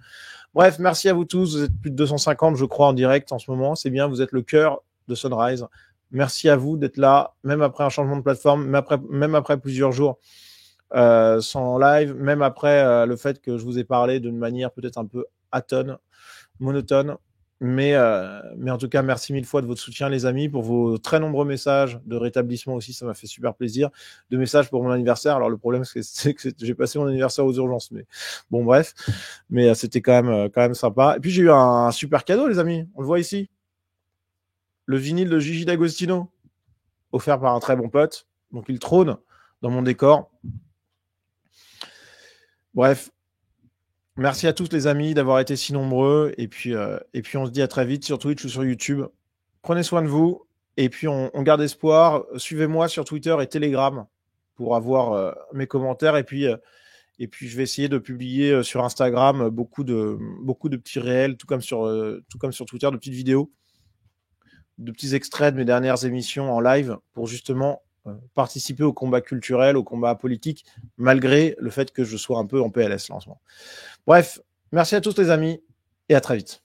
Bref, merci à vous tous. Vous êtes plus de 250, je crois, en direct en ce moment. C'est bien, vous êtes le cœur de Sunrise. Merci à vous d'être là, même après un changement de plateforme, même après plusieurs jours sans live, même après le fait que je vous ai parlé d'une manière peut-être un peu atone, monotone. Mais en tout cas, merci mille fois de votre soutien, les amis, pour vos très nombreux messages de rétablissement aussi, ça m'a fait super plaisir. De messages pour mon anniversaire. Alors le problème, c'est que j'ai passé mon anniversaire aux urgences, mais bon, bref. Mais c'était quand même sympa. Et puis j'ai eu un super cadeau, les amis. On le voit ici. Le vinyle de Gigi D'Agostino, offert par un très bon pote. Donc il trône dans mon décor. Bref. Merci à tous les amis d'avoir été si nombreux et puis on se dit à très vite sur Twitch ou sur YouTube. Prenez soin de vous et puis on garde espoir. Suivez-moi sur Twitter et Telegram pour avoir mes commentaires et puis je vais essayer de publier sur Instagram beaucoup de petits réels, tout comme sur Twitter, de petites vidéos, de petits extraits de mes dernières émissions en live pour justement participer au combat culturel, au combat politique, malgré le fait que je sois un peu en PLS là en ce moment. Bref, merci à tous les amis et à très vite.